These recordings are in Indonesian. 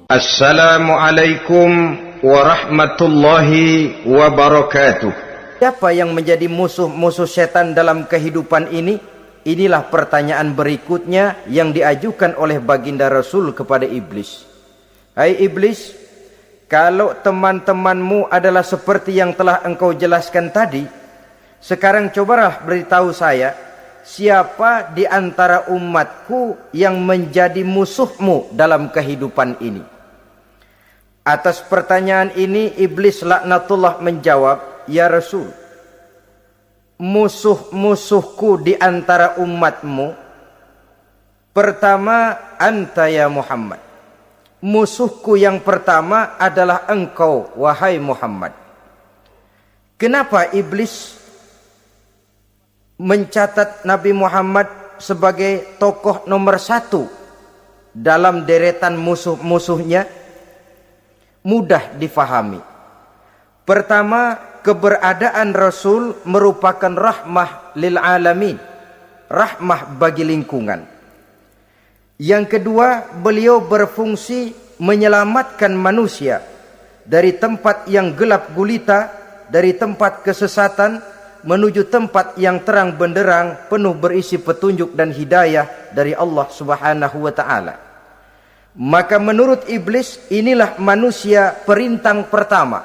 Assalamualaikum warahmatullahi wabarakatuh. Siapa yang menjadi musuh-musuh setan dalam kehidupan ini? Inilah pertanyaan berikutnya yang diajukan oleh baginda Rasul kepada iblis. Hai iblis, kalau teman-temanmu adalah seperti yang telah engkau jelaskan tadi, sekarang cobalah beritahu saya, siapa di antara umatku yang menjadi musuhmu dalam kehidupan ini? Atas pertanyaan ini iblis laknatullah menjawab, ya Rasul, musuh-musuhku di antara umatmu, pertama anta ya Muhammad. Musuhku yang pertama adalah engkau wahai Muhammad. Kenapa iblis mencatat Nabi Muhammad sebagai tokoh nomor satu dalam deretan musuh-musuhnya? Mudah difahami. Pertama, keberadaan Rasul merupakan rahmah lil alamin, rahmah bagi lingkungan. Yang kedua, beliau berfungsi menyelamatkan manusia dari tempat yang gelap gulita, dari tempat kesesatan menuju tempat yang terang benderang, penuh berisi petunjuk dan hidayah dari Allah Subhanahu wa taala. Maka menurut iblis, inilah manusia perintang pertama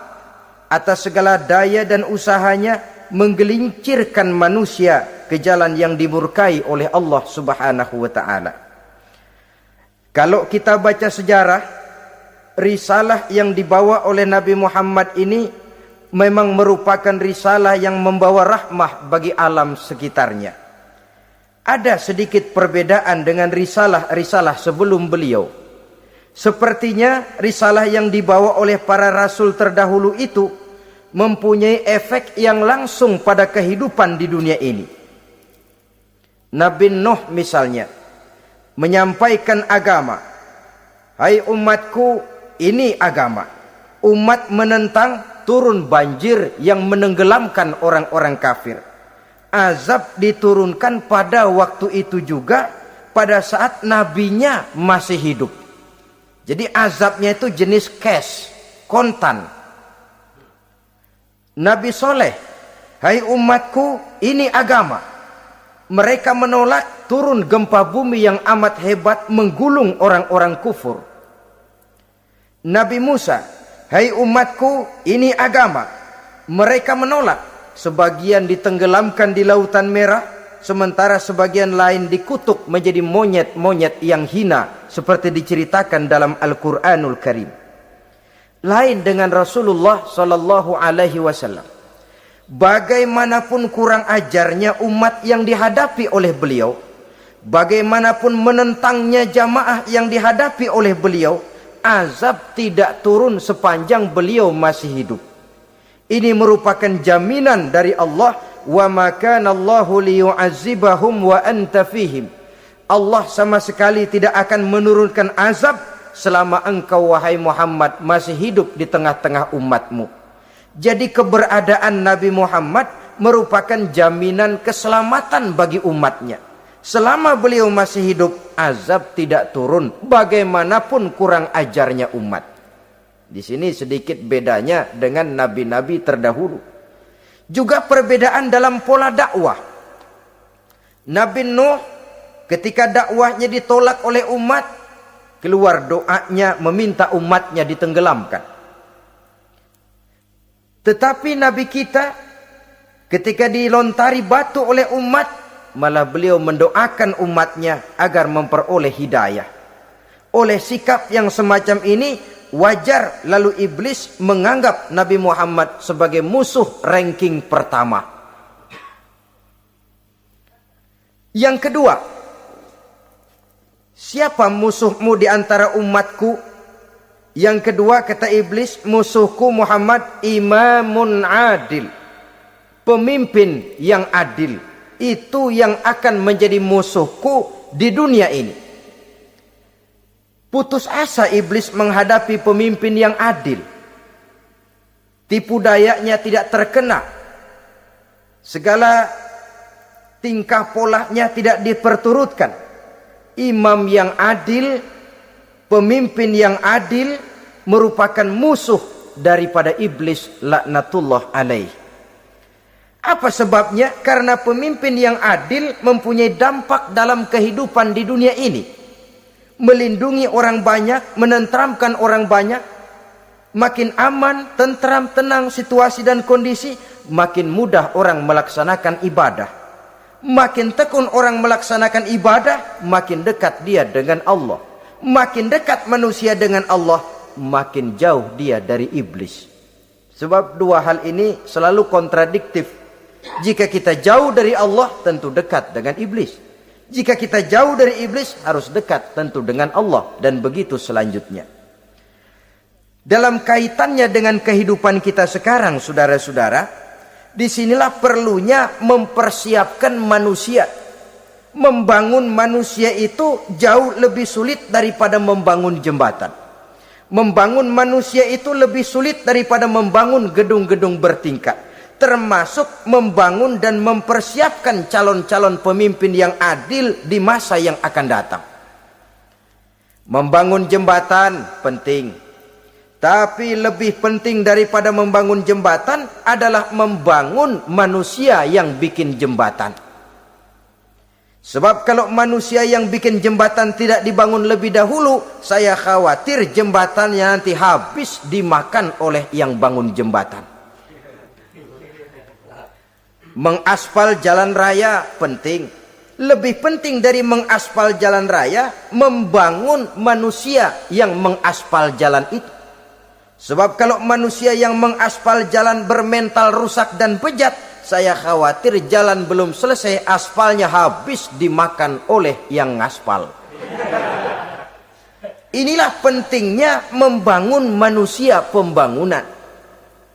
atas segala daya dan usahanya menggelincirkan manusia ke jalan yang dimurkai oleh Allah Subhanahu wa taala. Kalau kita baca sejarah, risalah yang dibawa oleh Nabi Muhammad ini memang merupakan risalah yang membawa rahmah bagi alam sekitarnya. Ada sedikit perbedaan dengan risalah-risalah sebelum beliau. Sepertinya risalah yang dibawa oleh para rasul terdahulu itu mempunyai efek yang langsung pada kehidupan di dunia ini. Nabi Nuh misalnya menyampaikan agama. Hai umatku, ini agama. Umat menentang, turun banjir yang menenggelamkan orang-orang kafir. Azab diturunkan pada waktu itu juga, pada saat nabinya masih hidup. Jadi azabnya itu jenis cash, kontan. Nabi Soleh, hai umatku, ini agama. Mereka menolak, turun gempa bumi yang amat hebat menggulung orang-orang kufur. Nabi Musa, hai umatku, ini agama. Mereka menolak, sebagian ditenggelamkan di Lautan Merah, sementara sebagian lain dikutuk menjadi monyet-monyet yang hina, seperti diceritakan dalam Al-Quranul Karim. Lain dengan Rasulullah Sallallahu Alaihi Wasallam. Bagaimanapun kurang ajarnya umat yang dihadapi oleh beliau, bagaimanapun menentangnya jamaah yang dihadapi oleh beliau, azab tidak turun sepanjang beliau masih hidup. Ini merupakan jaminan dari Allah, wa ma kana Allahu liyu'azzibahum wa anta fihim. Allah sama sekali tidak akan menurunkan azab selama engkau wahai Muhammad masih hidup di tengah-tengah umatmu. Jadi keberadaan Nabi Muhammad merupakan jaminan keselamatan bagi umatnya. Selama beliau masih hidup, azab tidak turun bagaimanapun kurang ajarnya umat. Di sini sedikit bedanya dengan nabi-nabi terdahulu. Juga perbedaan dalam pola dakwah. Nabi Nuh ketika dakwahnya ditolak oleh umat, keluar doanya meminta umatnya ditenggelamkan. Tetapi Nabi kita ketika dilontari batu oleh umat, malah beliau mendoakan umatnya agar memperoleh hidayah. Oleh sikap yang semacam ini, wajar lalu iblis menganggap Nabi Muhammad sebagai musuh ranking pertama. Yang kedua, siapa musuhmu di antara umatku? Yang kedua kata iblis, musuhku Muhammad imamun adil. Pemimpin yang adil. Itu yang akan menjadi musuhku di dunia ini. Putus asa iblis menghadapi pemimpin yang adil. Tipu dayanya tidak terkena. Segala tingkah polanya tidak diperturutkan. Imam yang adil Pemimpin yang adil merupakan musuh daripada iblis laknatullah alaih. Apa sebabnya? Karena pemimpin yang adil mempunyai dampak dalam kehidupan di dunia ini. Melindungi orang banyak, menenteramkan orang banyak. Makin aman, tentram, tenang situasi dan kondisi, makin mudah orang melaksanakan ibadah. Makin tekun orang melaksanakan ibadah, makin dekat dia dengan Allah. Makin dekat manusia dengan Allah, makin jauh dia dari iblis. Sebab dua hal ini selalu kontradiktif. Jika kita jauh dari Allah, tentu dekat dengan iblis. Jika kita jauh dari iblis, harus dekat tentu dengan Allah. Dan begitu selanjutnya. Dalam kaitannya dengan kehidupan kita sekarang, saudara-saudara, disinilah perlunya mempersiapkan manusia. Membangun manusia itu jauh lebih sulit daripada membangun jembatan. Membangun manusia itu lebih sulit daripada membangun gedung-gedung bertingkat. Termasuk membangun dan mempersiapkan calon-calon pemimpin yang adil di masa yang akan datang. Membangun jembatan penting. Tapi lebih penting daripada membangun jembatan adalah membangun manusia yang bikin jembatan. Sebab kalau manusia yang bikin jembatan tidak dibangun lebih dahulu, saya khawatir jembatannya nanti habis dimakan oleh yang bangun jembatan. Mengaspal jalan raya penting. Lebih penting dari mengaspal jalan raya, membangun manusia yang mengaspal jalan itu. Sebab kalau manusia yang mengaspal jalan bermental rusak dan bejat, saya khawatir jalan belum selesai, aspalnya habis dimakan oleh yang ngaspal. Inilah pentingnya membangun manusia pembangunan.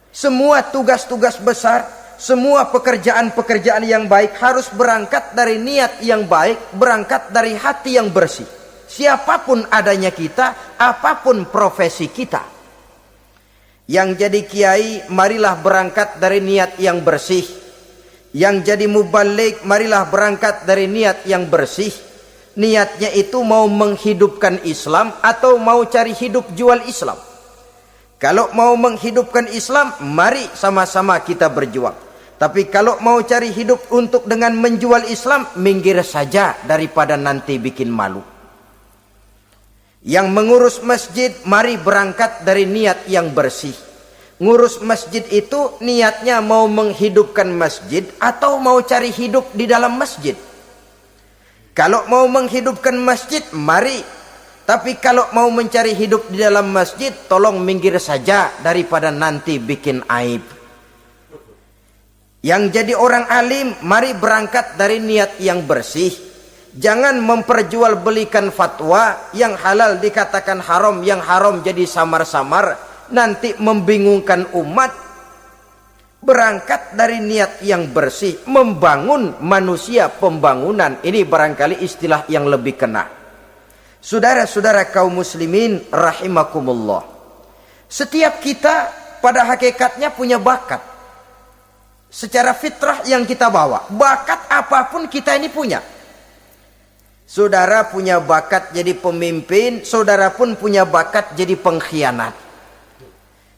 Semua tugas-tugas besar, semua pekerjaan-pekerjaan yang baik harus berangkat dari niat yang baik, berangkat dari hati yang bersih. Siapapun adanya kita, apapun profesi kita. Yang jadi kiai, marilah berangkat dari niat yang bersih. Yang jadi mubalik, marilah berangkat dari niat yang bersih. Niatnya itu mau menghidupkan Islam atau mau cari hidup jual Islam. Kalau mau menghidupkan Islam, mari sama-sama kita berjuang. Tapi kalau mau cari hidup untuk dengan menjual Islam, minggir saja daripada nanti bikin malu. Yang mengurus masjid, mari berangkat dari niat yang bersih. Ngurus masjid itu niatnya mau menghidupkan masjid atau mau cari hidup di dalam masjid. Kalau mau menghidupkan masjid, mari. Tapi kalau mau mencari hidup di dalam masjid, tolong minggir saja daripada nanti bikin aib. Yang jadi orang alim, mari berangkat dari niat yang bersih. Jangan memperjualbelikan fatwa, yang halal dikatakan haram, yang haram jadi samar-samar, nanti membingungkan umat. Berangkat dari niat yang bersih, membangun manusia pembangunan. Ini barangkali istilah yang lebih kena. Saudara-saudara kaum muslimin rahimakumullah. Setiap kita pada hakikatnya punya bakat. Secara fitrah yang kita bawa, bakat apapun kita ini punya. Saudara punya bakat jadi pemimpin, saudara pun punya bakat jadi pengkhianat.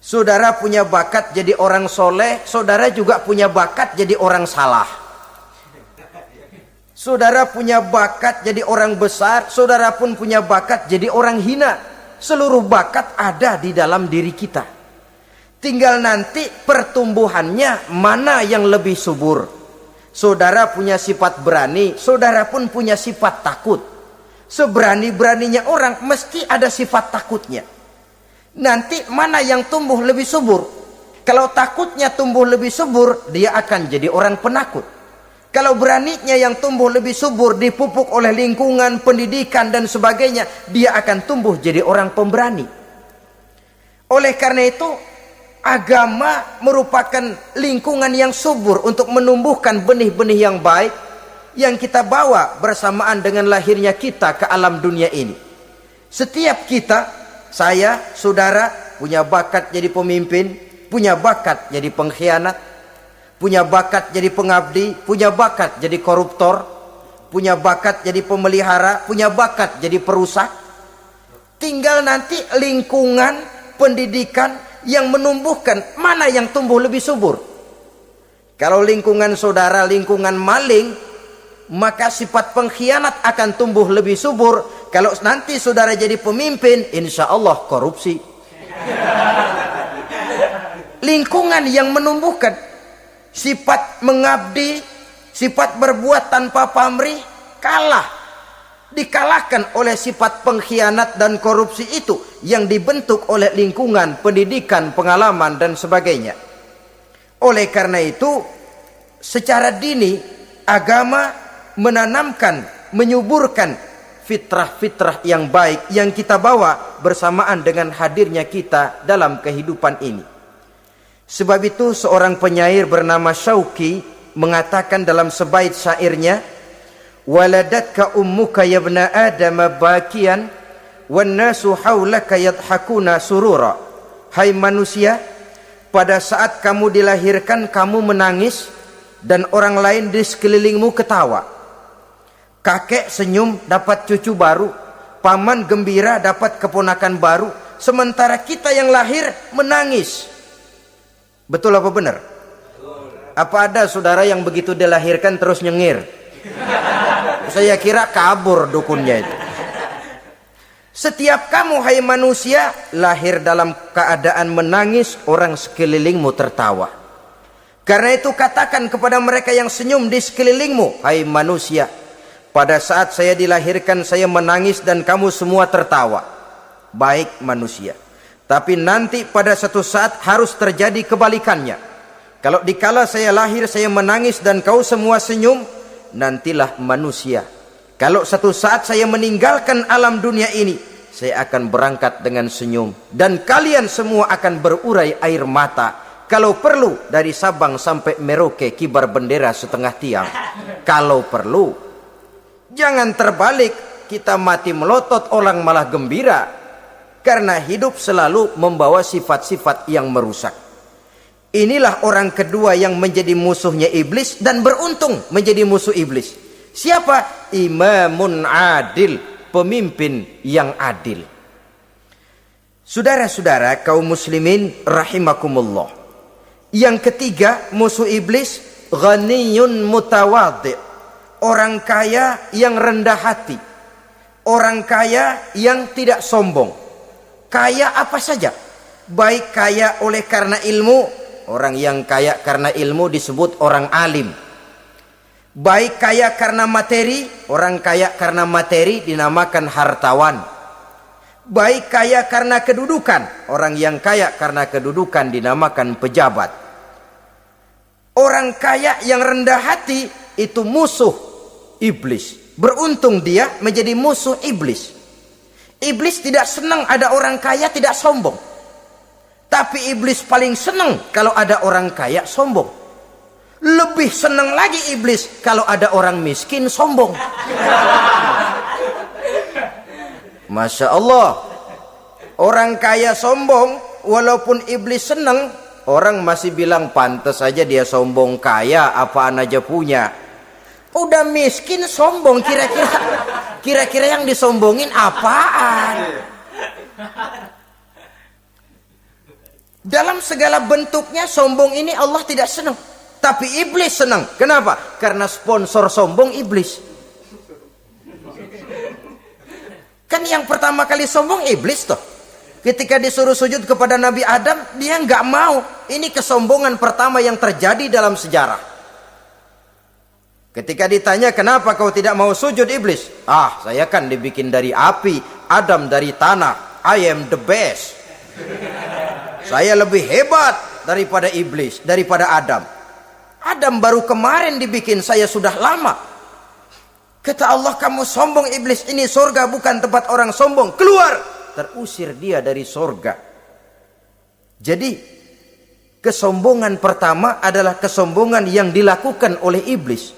Saudara punya bakat jadi orang soleh, saudara juga punya bakat jadi orang salah. Saudara punya bakat jadi orang besar, saudara pun punya bakat jadi orang hina. Seluruh bakat ada di dalam diri kita. Tinggal nanti pertumbuhannya mana yang lebih subur. Saudara punya sifat berani, saudara pun punya sifat takut. Seberani-beraninya orang mesti ada sifat takutnya. Nanti mana yang tumbuh lebih subur? Kalau takutnya tumbuh lebih subur, dia akan jadi orang penakut. Kalau beraninya yang tumbuh lebih subur, dipupuk oleh lingkungan, pendidikan dan sebagainya, dia akan tumbuh jadi orang pemberani. Oleh karena itu, agama merupakan lingkungan yang subur untuk menumbuhkan benih-benih yang baik yang kita bawa bersamaan dengan lahirnya kita ke alam dunia ini. Setiap kita, saya, saudara, punya bakat jadi pemimpin, punya bakat jadi pengkhianat, punya bakat jadi pengabdi, punya bakat jadi koruptor, punya bakat jadi pemelihara, punya bakat jadi perusak. Tinggal nanti lingkungan pendidikan yang menumbuhkan, mana yang tumbuh lebih subur. Kalau lingkungan saudara lingkungan maling, maka sifat pengkhianat akan tumbuh lebih subur. Kalau nanti saudara jadi pemimpin, insya Allah korupsi. Lingkungan yang menumbuhkan sifat mengabdi, sifat berbuat tanpa pamrih, dikalahkan oleh sifat pengkhianat dan korupsi itu yang dibentuk oleh lingkungan, pendidikan, pengalaman dan sebagainya. Oleh karena itu, secara dini agama menanamkan, menyuburkan fitrah-fitrah yang baik yang kita bawa bersamaan dengan hadirnya kita dalam kehidupan ini. Sebab itu seorang penyair bernama Syauqi mengatakan dalam sebaik syairnya, waladatka ummuka ya ibna adam bakian wan nasu haulaka yadhakuna surura. Hai manusia, pada saat kamu dilahirkan kamu menangis dan orang lain di sekelilingmu ketawa. Kakek senyum dapat cucu baru, paman gembira dapat keponakan baru, sementara kita yang lahir menangis. Betul apa benar? Apa ada saudara yang begitu dilahirkan terus nyengir? Saya kira kabur dukunnya itu. Setiap kamu hai manusia lahir dalam keadaan menangis, orang sekelilingmu tertawa. Karena itu katakan kepada mereka yang senyum di sekelilingmu, hai manusia, pada saat saya dilahirkan saya menangis dan kamu semua tertawa. Baik manusia. Tapi nanti pada satu saat harus terjadi kebalikannya. Kalau dikala saya lahir saya menangis dan kau semua senyum, nantilah manusia. Kalau satu saat saya meninggalkan alam dunia ini, saya akan berangkat dengan senyum. Dan kalian semua akan berurai air mata. Kalau perlu dari Sabang sampai Merauke kibar bendera setengah tiang. Kalau perlu. Jangan terbalik, kita mati melotot orang malah gembira. Karena hidup selalu membawa sifat-sifat yang merusak. Inilah orang kedua yang menjadi musuhnya iblis dan beruntung menjadi musuh iblis. Siapa? Imamun adil, pemimpin yang adil. Saudara-saudara kaum muslimin rahimakumullah. Yang ketiga musuh iblis, ghaniyun mutawadhi, orang kaya yang rendah hati, orang kaya yang tidak sombong. Kaya apa saja, baik kaya oleh karena ilmu, orang yang kaya karena ilmu disebut orang alim. Baik kaya karena materi, orang kaya karena materi dinamakan hartawan. Baik kaya karena kedudukan, orang yang kaya karena kedudukan dinamakan pejabat. Orang kaya yang rendah hati itu musuh iblis. Beruntung dia menjadi musuh iblis. Iblis tidak senang ada orang kaya tidak sombong. Tapi iblis paling senang kalau ada orang kaya sombong. Lebih senang lagi iblis kalau ada orang miskin sombong. Masya Allah. Orang kaya sombong, walaupun iblis senang, orang masih bilang pantas saja dia sombong, kaya apaan aja punya. Udah miskin sombong, kira-kira yang disombongin apaan? Dalam segala bentuknya sombong ini Allah tidak senang, tapi iblis senang. Kenapa? Karena sponsor sombong iblis. Kan yang pertama kali sombong iblis toh. Ketika disuruh sujud kepada Nabi Adam, dia nggak mau. Ini kesombongan pertama yang terjadi dalam sejarah. Ketika ditanya kenapa kau tidak mau sujud iblis? Saya kan dibikin dari api, Adam dari tanah. I am the best. Saya lebih hebat daripada iblis, daripada Adam. Adam baru kemarin dibikin, saya sudah lama. Kata Allah, kamu sombong iblis, ini surga bukan tempat orang sombong. Keluar! Terusir dia dari surga. Jadi kesombongan pertama adalah kesombongan yang dilakukan oleh iblis.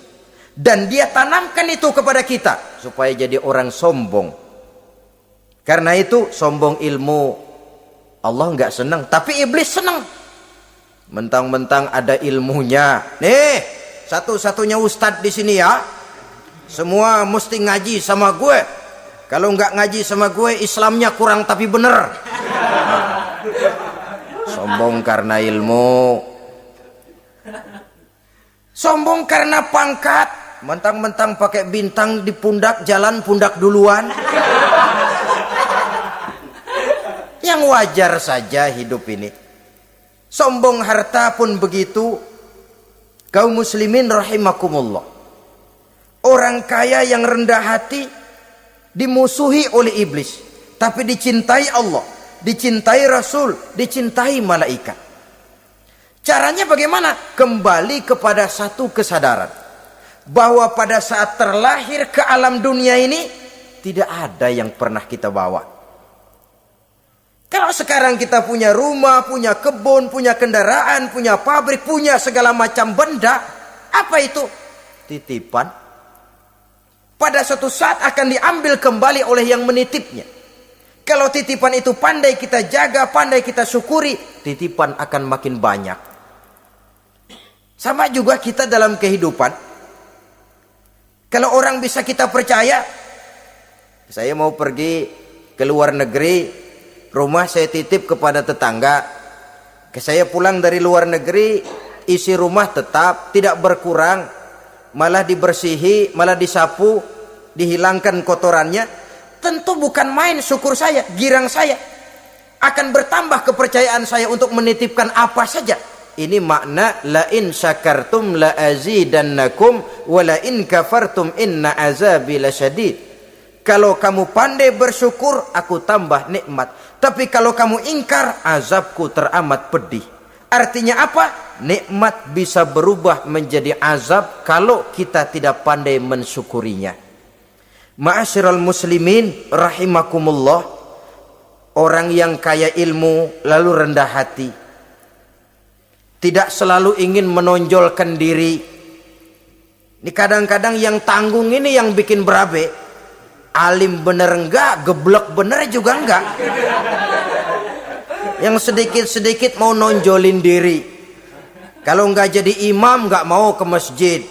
Dan dia tanamkan itu kepada kita supaya jadi orang sombong. Karena itu sombong ilmu Allah nggak senang, tapi iblis senang. Mentang-mentang ada ilmunya. Nih, satu-satunya ustadz di sini ya. Semua mesti ngaji sama gue. Kalau nggak ngaji sama gue, Islamnya kurang tapi bener. Sombong karena ilmu, sombong karena pangkat, mentang-mentang pakai bintang di pundak, jalan pundak duluan. Yang wajar saja hidup ini. Sombong harta pun begitu. Kaum muslimin rahimakumullah, orang kaya yang rendah hati dimusuhi oleh iblis, tapi dicintai Allah, dicintai Rasul, dicintai malaikat. Caranya bagaimana? Kembali kepada satu kesadaran bahwa pada saat terlahir ke alam dunia ini tidak ada yang pernah kita bawa. Kalau sekarang kita punya rumah, punya kebun, punya kendaraan, punya pabrik, punya segala macam benda, apa itu? Titipan. Pada suatu saat akan diambil kembali oleh yang menitipnya. Kalau titipan itu pandai kita jaga, pandai kita syukuri, titipan akan makin banyak. Sama juga kita dalam kehidupan. Kalau orang bisa kita percaya, saya mau pergi ke luar negeri, rumah saya titip kepada tetangga. Saya pulang dari luar negeri, isi rumah tetap tidak berkurang, malah dibersihi, malah disapu, dihilangkan kotorannya. Tentu bukan main syukur saya, girang saya. Akan bertambah kepercayaan saya untuk menitipkan apa saja. Ini makna la in syakartum la azidannakum wa la in kafartum inna azabi lasyadid. Kalau kamu pandai bersyukur, aku tambah nikmat. Tapi kalau kamu ingkar, azabku teramat pedih. Artinya apa? Nikmat bisa berubah menjadi azab kalau kita tidak pandai mensyukurinya. Ma'asyiral muslimin rahimakumullah, orang yang kaya ilmu lalu rendah hati, tidak selalu ingin menonjolkan diri. Ini kadang-kadang yang tanggung ini yang bikin berabe. Alim bener enggak, geblek bener juga enggak. Yang sedikit-sedikit mau nonjolin diri. Kalau enggak jadi imam enggak mau ke masjid,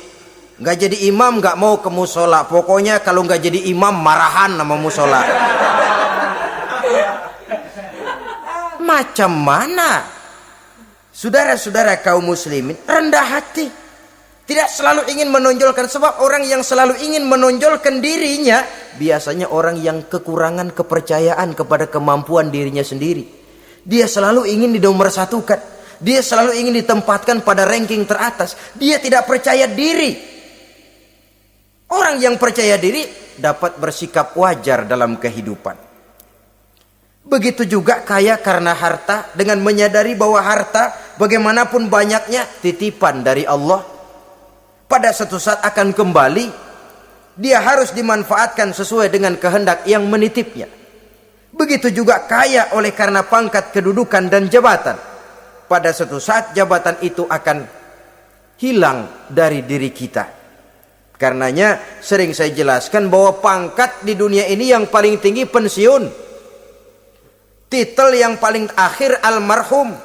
enggak jadi imam enggak mau ke musola. Pokoknya kalau enggak jadi imam marahan sama musola. Macam mana? Saudara-saudara kaum muslimin, rendah hati. Tidak selalu ingin menonjolkan, sebab orang yang selalu ingin menonjolkan dirinya biasanya orang yang kekurangan kepercayaan kepada kemampuan dirinya sendiri. Dia selalu ingin dinomorsatukan, dia selalu ingin ditempatkan pada ranking teratas. Dia tidak percaya diri. Orang yang percaya diri dapat bersikap wajar dalam kehidupan. Begitu juga kaya karena harta, dengan menyadari bahwa harta bagaimanapun banyaknya titipan dari Allah. Pada suatu saat akan kembali, dia harus dimanfaatkan sesuai dengan kehendak yang menitipnya. Begitu juga kaya oleh karena pangkat, kedudukan dan jabatan. Pada suatu saat jabatan itu akan hilang dari diri kita. Karenanya sering saya jelaskan bahwa pangkat di dunia ini yang paling tinggi pensiun. Titel yang paling akhir almarhum.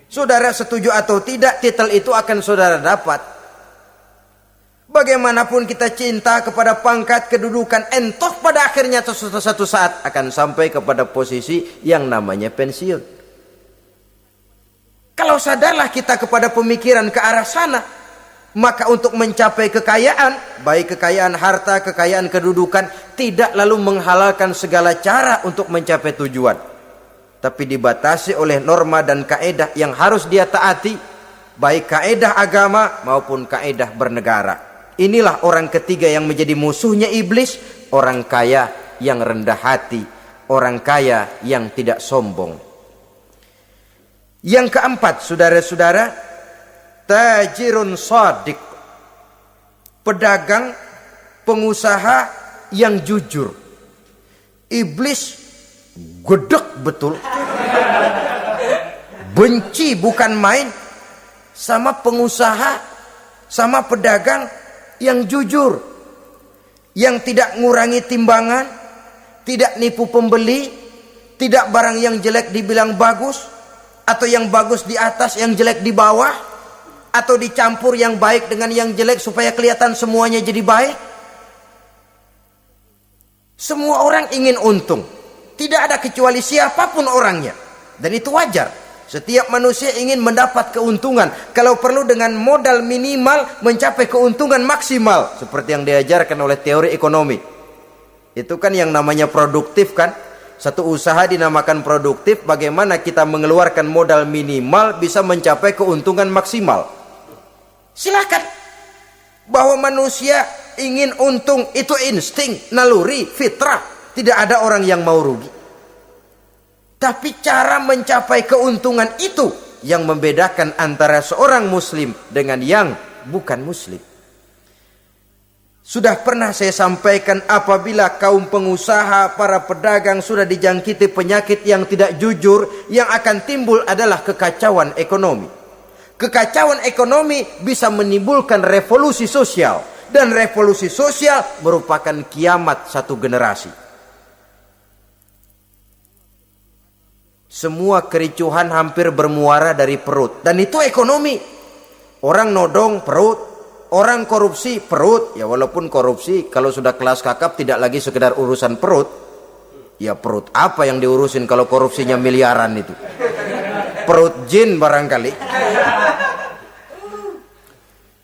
Saudara setuju atau tidak, titel itu akan saudara dapat. Bagaimanapun kita cinta kepada pangkat, kedudukan, entah pada akhirnya satu saat akan sampai kepada posisi yang namanya pensiun. Kalau sadarlah kita kepada pemikiran ke arah sana, maka untuk mencapai kekayaan, baik kekayaan harta, kekayaan kedudukan, tidak lalu menghalalkan segala cara untuk mencapai tujuan, tapi dibatasi oleh norma dan kaedah yang harus dia taati, baik kaedah agama maupun kaedah bernegara. Inilah orang ketiga yang menjadi musuhnya iblis, orang kaya yang rendah hati, orang kaya yang tidak sombong. Yang keempat, saudara-saudara, tajirun shadiq, pedagang, pengusaha yang jujur. Iblis gedek betul, benci bukan main sama pengusaha, sama pedagang yang jujur, yang tidak ngurangi timbangan, tidak nipu pembeli, tidak barang yang jelek dibilang bagus, atau yang bagus di atas yang jelek di bawah, atau dicampur yang baik dengan yang jelek supaya kelihatan semuanya jadi baik. Semua orang ingin untung. Tidak ada kecuali siapapun orangnya. Dan itu wajar. Setiap manusia ingin mendapat keuntungan. Kalau perlu dengan modal minimal mencapai keuntungan maksimal. Seperti yang diajarkan oleh teori ekonomi. Itu kan yang namanya produktif kan. Satu usaha dinamakan produktif. Bagaimana kita mengeluarkan modal minimal bisa mencapai keuntungan maksimal. Silakan. Bahwa manusia ingin untung itu insting, naluri, fitrah. Tidak ada orang yang mau rugi. Tapi cara mencapai keuntungan itu yang membedakan antara seorang muslim dengan yang bukan muslim. Sudah pernah saya sampaikan, apabila kaum pengusaha, para pedagang sudah dijangkiti penyakit yang tidak jujur, yang akan timbul adalah kekacauan ekonomi. Kekacauan ekonomi bisa menimbulkan revolusi sosial. Dan revolusi sosial merupakan kiamat satu generasi. Semua kericuhan hampir bermuara dari perut. Dan itu ekonomi. Orang nodong perut. Orang korupsi perut. Ya walaupun korupsi kalau sudah kelas kakap tidak lagi sekedar urusan perut. Ya perut apa yang diurusin kalau korupsinya miliaran itu. Perut jin barangkali.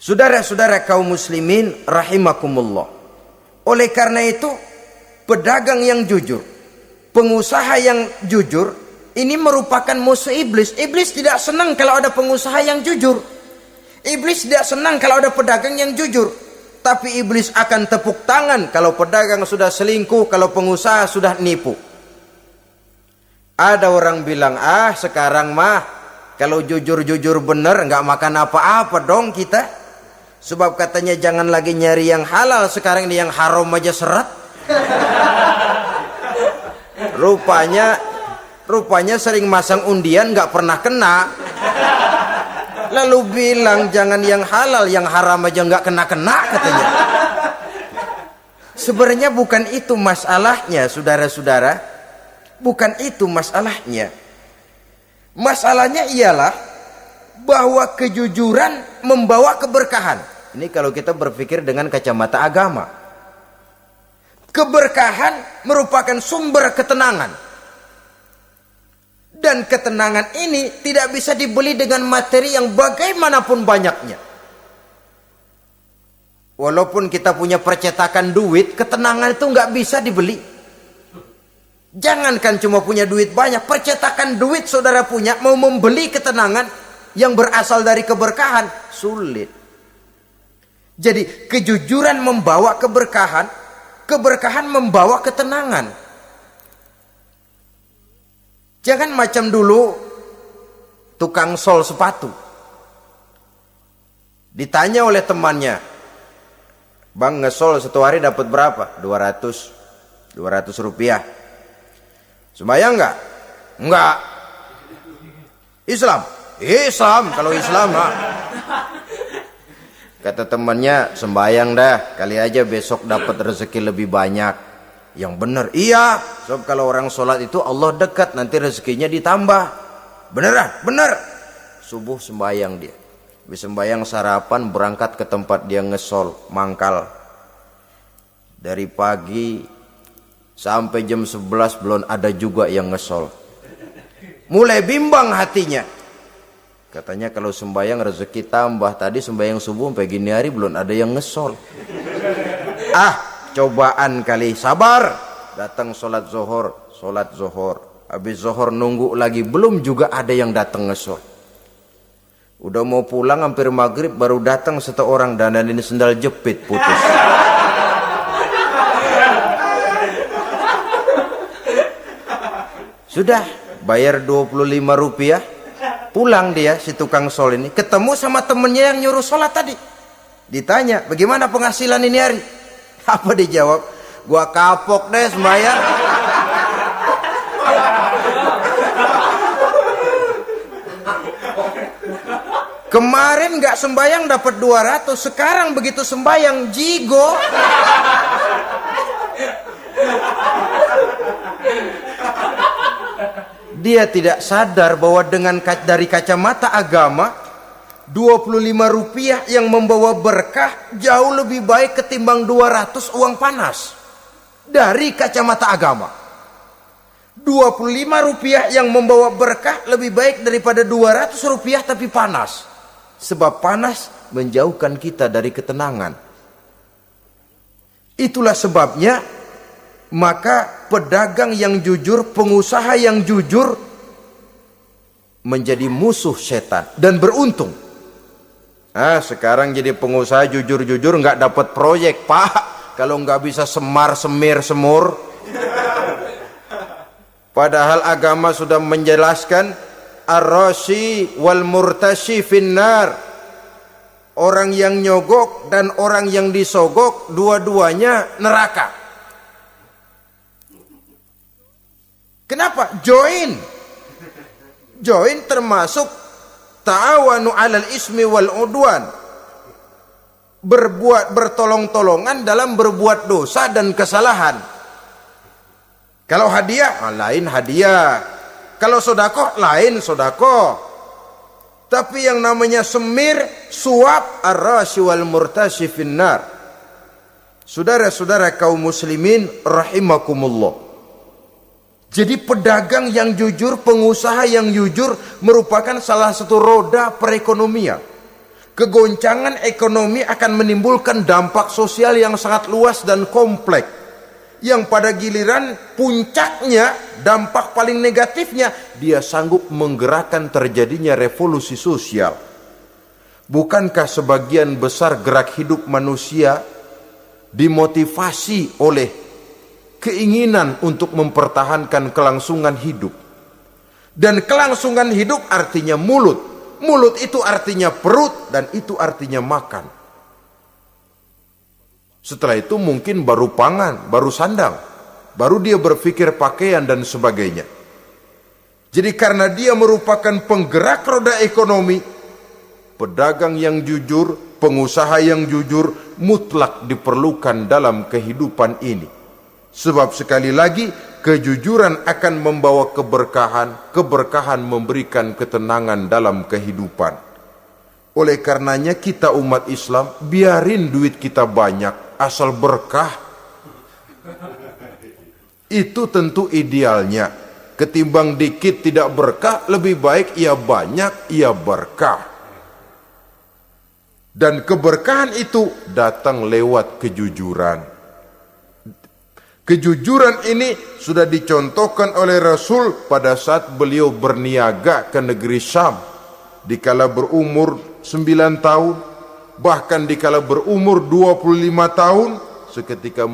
Saudara-saudara kaum muslimin rahimakumullah. Oleh karena itu, pedagang yang jujur, pengusaha yang jujur, ini merupakan musuh iblis. Iblis tidak senang kalau ada pengusaha yang jujur. Iblis tidak senang kalau ada pedagang yang jujur. Tapi iblis akan tepuk tangan kalau pedagang sudah selingkuh, kalau pengusaha sudah nipu. Ada orang bilang, sekarang mah kalau jujur-jujur bener nggak makan apa-apa dong kita. Sebab katanya jangan lagi nyari yang halal, sekarang ini yang haram aja seret. Rupanya sering masang undian nggak pernah kena. Lalu bilang jangan yang halal, yang haram aja nggak kena-kena katanya. Sebenarnya bukan itu masalahnya, saudara-saudara. Bukan itu masalahnya. Masalahnya ialah bahwa kejujuran membawa keberkahan. Ini kalau kita berpikir dengan kacamata agama. Keberkahan merupakan sumber ketenangan. Dan ketenangan ini tidak bisa dibeli dengan materi yang bagaimanapun banyaknya. Walaupun kita punya percetakan duit, ketenangan itu nggak bisa dibeli. Jangankan cuma punya duit banyak, percetakan duit saudara punya, mau membeli ketenangan yang berasal dari keberkahan, sulit. Jadi kejujuran membawa keberkahan, keberkahan membawa ketenangan. Jangan macam dulu tukang sol sepatu. Ditanya oleh temannya, "Bang, ngesol satu hari dapat berapa?" 200 rupiah. Sembayang enggak? Enggak. Islam kalau Islam mah. Kata temannya, sembayang dah, kali aja besok dapat rezeki lebih banyak. Yang benar, iya. Sebab kalau orang sholat itu Allah dekat, nanti rezekinya ditambah. Beneran? Bener. Subuh sembayang dia. Habis sembayang sarapan, berangkat ke tempat dia ngesol, mangkal. Dari pagi sampai jam 11 belum ada juga yang ngesol. Mulai bimbang hatinya. Katanya kalau sembayang rezeki tambah. Tadi sembayang subuh sampai gini hari belum ada yang ngesol. Cobaan kali, sabar. Datang sholat zohor. Habis zohor nunggu lagi, belum juga ada yang datang ngesol. Udah mau pulang hampir maghrib, baru datang satu orang dandanin sendal jepit putus. Sudah bayar 25 rupiah. Pulang dia si tukang sol ini, ketemu sama temennya yang nyuruh sholat tadi. Ditanya, bagaimana penghasilan ini hari? Apa dijawab? Gua kapok deh sembahyang. Kemarin nggak sembahyang dapat 200, sekarang begitu sembahyang jigo. Dia tidak sadar bahwa dengan dari kacamata agama 25 rupiah yang membawa berkah jauh lebih baik ketimbang 200 uang panas. dari kacamata agama. 25 rupiah yang membawa berkah lebih baik daripada 200 rupiah tapi panas. Sebab panas menjauhkan kita dari ketenangan. Itulah sebabnya maka pedagang yang jujur, pengusaha yang jujur menjadi musuh setan dan beruntung. Sekarang jadi pengusaha jujur-jujur nggak dapat proyek, Pak, kalau nggak bisa semar semir semur. Padahal agama sudah menjelaskan ar-rashi wal murtashi finnar. Orang yang nyogok dan orang yang disogok dua-duanya neraka. Kenapa? Join termasuk ta'awanu 'alal ismi wal udwan. Bertolong-tolongan dalam berbuat dosa dan kesalahan. Kalau hadiah, lain hadiah. Kalau sodako, lain sodako. Tapi yang namanya semir, suap, ar-rashi wal murtashi finnar. Saudara-saudara kaum muslimin rahimakumullah. Jadi pedagang yang jujur, pengusaha yang jujur merupakan salah satu roda perekonomian. Kegoncangan ekonomi akan menimbulkan dampak sosial yang sangat luas dan kompleks. Yang pada giliran puncaknya, dampak paling negatifnya, dia sanggup menggerakkan terjadinya revolusi sosial. Bukankah sebagian besar gerak hidup manusia dimotivasi oleh keinginan untuk mempertahankan kelangsungan hidup? Dan kelangsungan hidup artinya mulut. Mulut itu artinya perut dan itu artinya makan. Setelah itu mungkin baru pangan, baru sandang, baru dia berpikir pakaian dan sebagainya. Jadi karena dia merupakan penggerak roda ekonomi, pedagang yang jujur, pengusaha yang jujur mutlak diperlukan dalam kehidupan ini. Sebab sekali lagi kejujuran akan membawa keberkahan, keberkahan memberikan ketenangan dalam kehidupan. Oleh karenanya kita umat Islam biarin duit kita banyak asal berkah. Itu tentu idealnya. Ketimbang dikit tidak berkah, lebih baik ia banyak, ia berkah. Dan keberkahan itu datang lewat kejujuran. Kejujuran ini sudah dicontohkan oleh Rasul pada saat beliau berniaga ke negeri Syam. Dikala berumur 9 tahun, bahkan dikala berumur 25 tahun, seketika